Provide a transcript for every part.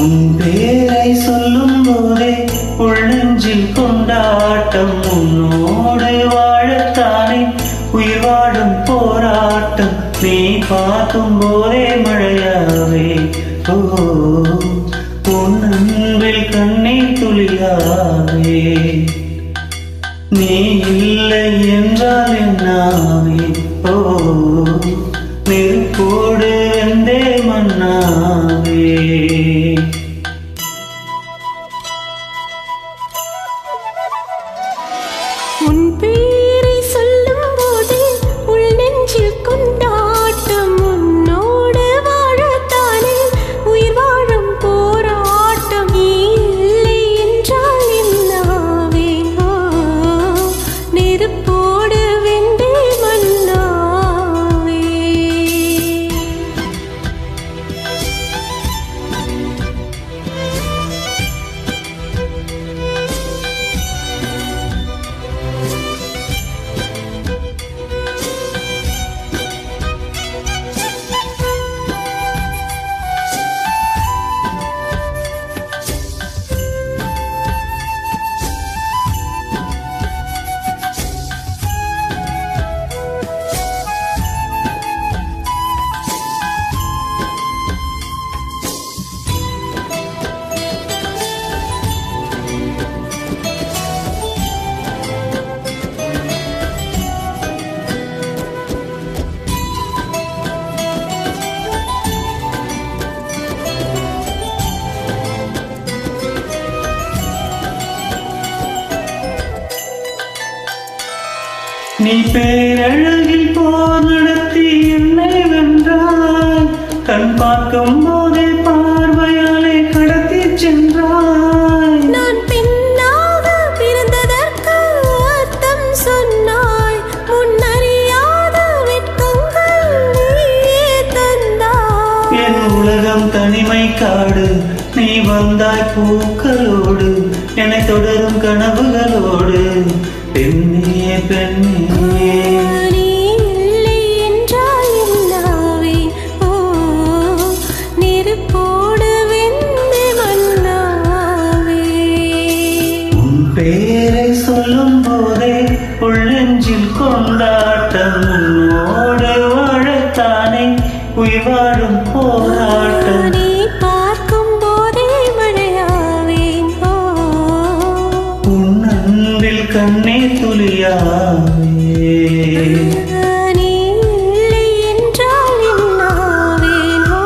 உன் பேரை சொல்லும் போதே உள்ளெஞ்சில் கொண்டாட்டம். உன்னோடு வாழத்தானே உயிர் வாழும் போராட்டம். நீ பார்க்கும் போதே மழையாவே ஓ உன் அன்பில் கண்ணீர் துளியாவே. நீ இல்லை என்றால் என்னாவே ஓ நெருப்போடு வெந்தே மண்ணாவே. உன் பேரை சொல்லும் போதே உள் நெஞ்சில் கொண்டாட்டம். உன்னோடு வாழத்தானே உயிர் வாழும் போராட்டம். நீ இல்லை என்றால் என்னாவே நெருப்போடு வெந்தே மண்ணாவே. நீ பேரழகில் போர் நடத்தி என்னை வென்றாய். கண் பார்க்கும் போதே பார்வையாலே கடத்தி சென்றாய். நான் பெண்ணாக பிறந்ததற்கு அர்த்தம் சொன்னாய். முன்னறியாத வெட்கங்கள் நீயே தந்தாய். என் உலகம் தனிமை காடு. நீ வந்தாய் பூக்களோடு என்னை தொடரும் கனவுகளோடு. பெண்ணே பெண்ணே நீ இல்லை என்றால் என்னாவே ஓ நெருப்போடு வெந்தே மண்ணாவே. உன் பேரை சொல்லும் போதே உள்ளெஞ்சில் கொண்டாட்டம். உன்னோடு வாழத்தானே உயிர் வாழும் போராட்டம். நீ பார்க்கும் போதே மழையாவேன் ஓ உன் அன்பில் கண்ணீர் துளியாவே. நீ இல்லை என்றால் என்னாவேன் ஓ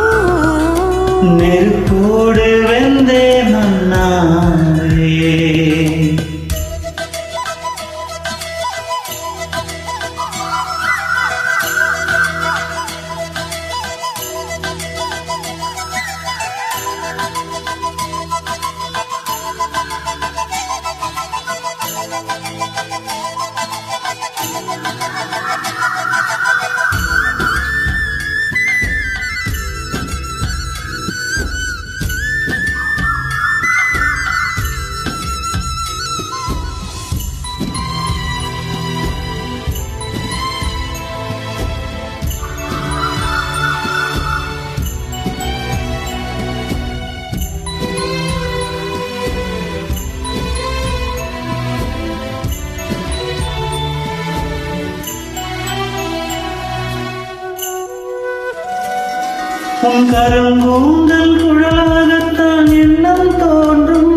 நெருப்போடு வெந்தே மண்ணாவே. உன் கருங்கூந்தல் குழலாகத்தான் எண்ணம் தோன்றும்.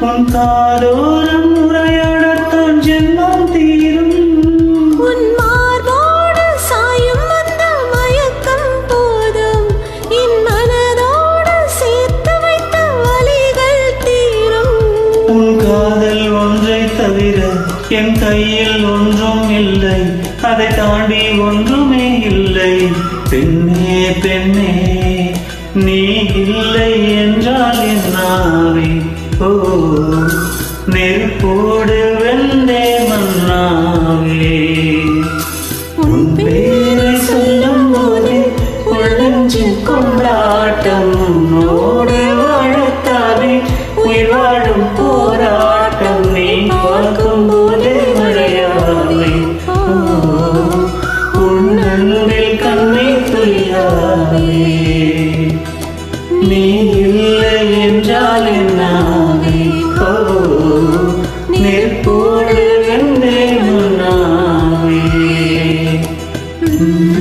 உன் காதோரம் உரையாடத்தான் ஜென்மம் தீரும். உன் மார்போடு சாயும் அந்த மயக்கம் போதும். என் மனதோடு சேர்த்து வைத்த வலிகள் தீரும். உன் காதல் ஒன்றை தவிர என் கையில் ஒன்றும் இல்லை. அதை தாண்டி ஒன்றுமே இல்லை. பெண்ணே பெண்ணே நீ இல்லை என்றால் என்னாவே ஓ நெருப்போடு வெந்தே மண்ணாவே. உன் பேரை சொல்லும் போதே உள்ளெஞ்சில் கொண்டாட்டம். உன்னோடு வாழத்தானே உயிர் வாழும் போராட்டம். நீ பார்க்கும் போதே மழையாவே உன் அன்பில் கண்ணீர் துளியாவே. நீ இல்லை Mm-hmm.